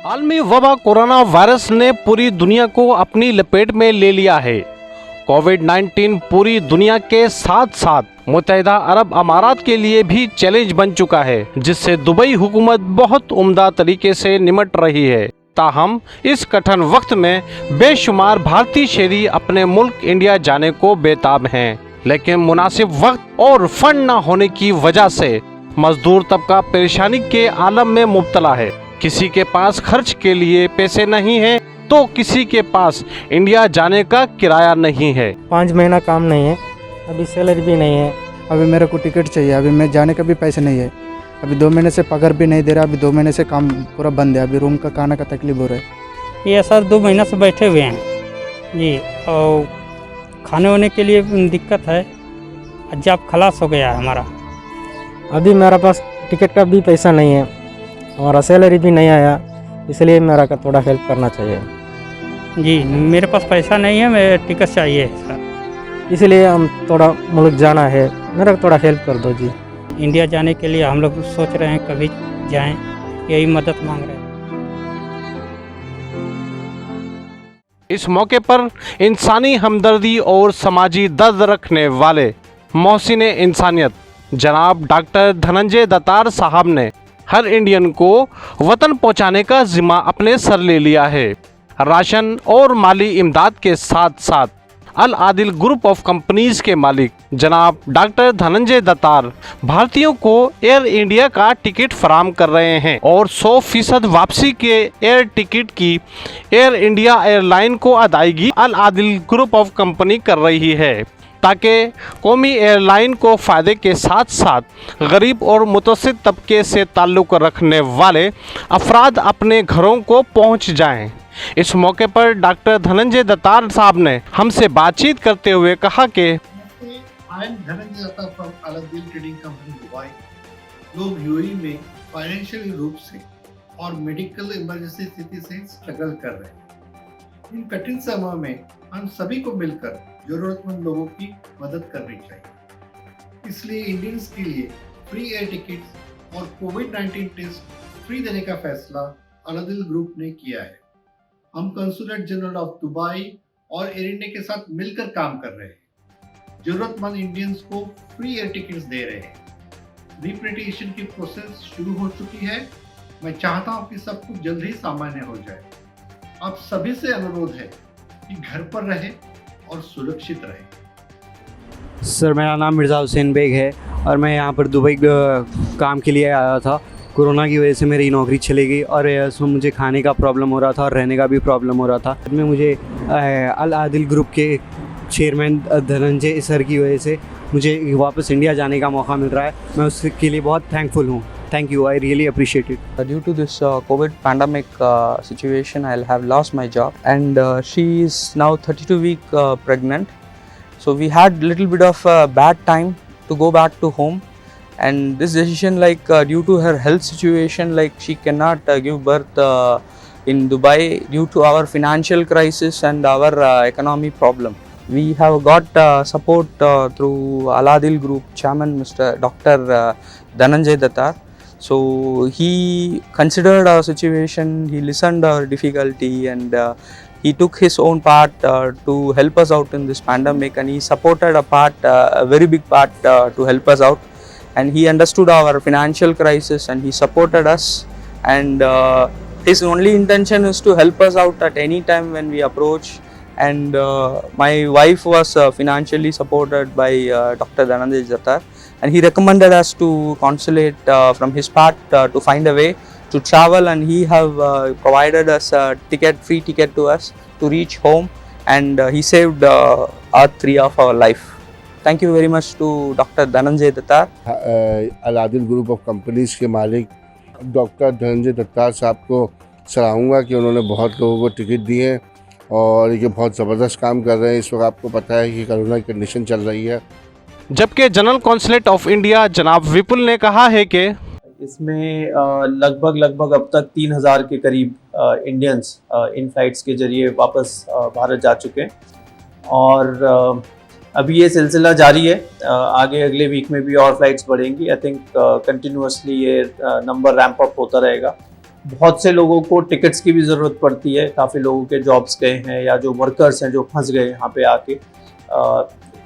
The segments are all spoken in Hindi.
आलमी वबा कोरोना वायरस ने पूरी दुनिया को अपनी लपेट में ले लिया है। कोविड-19 पूरी दुनिया के साथ साथ मुत्तहिदा अरब अमारात के लिए भी चैलेंज बन चुका है, जिससे दुबई हुकूमत बहुत उम्दा तरीके से निपट रही है। ताहम इस कठिन वक्त में बेशुमार भारतीय शहरी अपने मुल्क इंडिया जाने को बेताब हैं, लेकिन मुनासिब वक्त और फंड न होने की वजह से मजदूर तबका परेशानी के आलम में मुब्तला है। किसी के पास खर्च के लिए पैसे नहीं है तो किसी के पास इंडिया जाने का किराया नहीं है। 5 महीना काम नहीं है, अभी सैलरी भी नहीं है। अभी मेरे को टिकट चाहिए, अभी मैं जाने का भी पैसे नहीं है। अभी 2 महीने से पगार भी नहीं दे रहा, अभी 2 महीने से काम पूरा बंद है। अभी रूम का खाना का तकलीफ हो रहा है। ये सर 2 महीना से बैठे हुए हैं जी, और खाने वाने के लिए दिक्कत है। जॉब खलास हो गया है हमारा। अभी मेरे पास टिकट का भी पैसा नहीं है, हमारा सैलरी भी नहीं आया, इसलिए मेरा का थोड़ा हेल्प करना चाहिए जी। मेरे पास पैसा नहीं है, मेरे टिकट चाहिए सर, इसलिए हम थोड़ा मुल्क जाना है, मेरा थोड़ा हेल्प कर दो जी। इंडिया जाने के लिए हम लोग सोच रहे हैं कभी जाएं, यही मदद मांग रहे हैं। इस मौके पर इंसानी हमदर्दी और समाजी दर्द रखने वाले मोहसिन इंसानियत जनाब डॉक्टर धनंजय दत्तार साहब ने हर इंडियन को वतन पहुंचाने का जिम्मा अपने सर ले लिया है। राशन और माली इमदाद के साथ साथ अल आदिल ग्रुप ऑफ कंपनीज के मालिक जनाब डॉक्टर धनंजय दत्तार भारतीयों को एयर इंडिया का टिकट फराम कर रहे हैं और 100% वापसी के एयर टिकट की एयर इंडिया एयरलाइन को अदायगी अल आदिल ग्रुप ऑफ कंपनी कर रही है, ताकि कौमी एयरलाइन को फ़ायदे के साथ साथ गरीब और मुतवस्सित तबके से ताल्लुक़ रखने वाले अफराद अपने घरों को पहुंच जाएं। इस मौके पर डॉक्टर धनंजय दत्तार साहब ने हमसे बातचीत करते हुए कहा कि Dhananjay Dattar from Al Adil trading company Dubai. लोग यूएई में फाइनेंशियल रूप से और मेडिकल इमरजेंसी स्थिति से स्ट्रगल कर रहे हैं। इन कठिन समय में हम सभी को मिलकर जरूरतमंद लोगों की मदद करनी चाहिए। इसलिए इंडियंस के लिए फ्री एयर टिकट्स और कोविड-19 टेस्ट फ्री देने का फैसला अल आदिल ग्रुप ने किया है। हम कंसुलेट जनरल ऑफ दुबई और एयर इंडिया के साथ मिलकर काम कर रहे हैं। जरूरतमंद इंडियंस को फ्री एयर टिकट्स दे रहे हैं। रिपेट्रिएशन की प्रोसेस शुरू हो चुकी है। मैं चाहता हूं कि सब कुछ जल्द ही सामान्य हो जाए। आप सभी से अनुरोध है कि घर पर रहे और सुरक्षित रहे। सर, मेरा नाम मिर्ज़ा हुसैन बेग है और मैं यहाँ पर दुबई काम के लिए आया था। कोरोना की वजह से मेरी नौकरी चली गई और उसमें मुझे खाने का प्रॉब्लम हो रहा था और रहने का भी प्रॉब्लम हो रहा था। में मुझे अल आदिल ग्रुप के चेयरमैन धनंजय सर की वजह से मुझे वापस इंडिया जाने का मौका मिल रहा है। मैं उसके लिए बहुत थैंकफुल हूँ। Thank you, I really appreciate it. Due to this COVID pandemic situation, I'll have lost my job, and she is now 32-week pregnant. So we had little bit of bad time to go back to home, and this decision, like due to her health situation, like she cannot give birth in Dubai due to our financial crisis and our economy problem. We have got support through Al Adil Group Chairman Mr. Dr. Dhananjay Dhattar. So he considered our situation, he listened our difficulty, and he took his own part to help us out in this pandemic, and he supported a very big part to help us out, and he understood our financial crisis and he supported us, and his only intention is to help us out at any time when we approach. And my wife was financially supported by Dr. Dhananjay Dhattar, and he recommended us to consulate from his part to find a way to travel, and he have provided us a free ticket to us to reach home, and he saved our 3 of our life. Thank you very much to Dr. Dhananjay Dhattar. Al Adil group of companies के मालिक डॉक्टर धनंजय दत्तार साहब को सराहूँगा कि उन्होंने बहुत लोगों को टिकट दिए हैं और ये बहुत ज़बरदस्त काम कर रहे हैं। इस वक्त आपको पता है कि कोरोना की कंडीशन चल रही है। जबकि जनरल कौंसलेट ऑफ इंडिया जनाब विपुल ने कहा है कि इसमें लगभग अब तक 3000 के करीब इंडियंस इन फ्लाइट्स के जरिए वापस भारत जा चुके हैं, और अभी ये सिलसिला जारी है। आगे अगले वीक में भी और फ्लाइट्स बढ़ेंगी। आई थिंक कंटिन्यूसली ये नंबर रैंप अप होता रहेगा। बहुत से लोगों को टिकट्स की भी ज़रूरत पड़ती है, काफ़ी लोगों के जॉब्स गए हैं या जो वर्कर्स हैं जो फंस गए यहाँ पे आके,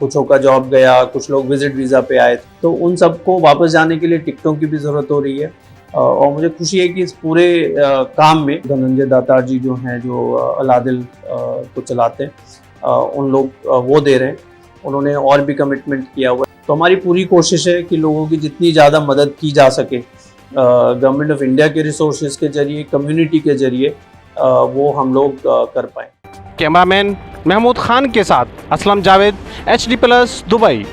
कुछों का जॉब गया, कुछ लोग विजिट वीज़ा पे आए, तो उन सबको वापस जाने के लिए टिकटों की भी ज़रूरत हो रही है। और मुझे खुशी है कि इस पूरे काम में धनंजय दातार जी जो हैं, जो अलादिल को चलाते हैं, उन लोग वो दे रहे हैं, उन्होंने और भी कमिटमेंट किया हुआ है। तो हमारी पूरी कोशिश है कि लोगों की जितनी ज़्यादा मदद की जा सके गवर्नमेंट ऑफ इंडिया के रिसोर्सेज के जरिए, कम्युनिटी के जरिए, वो हम लोग कर पाएँ। कैमरामैन महमूद खान के साथ असलम जावेद, HD+ दुबई।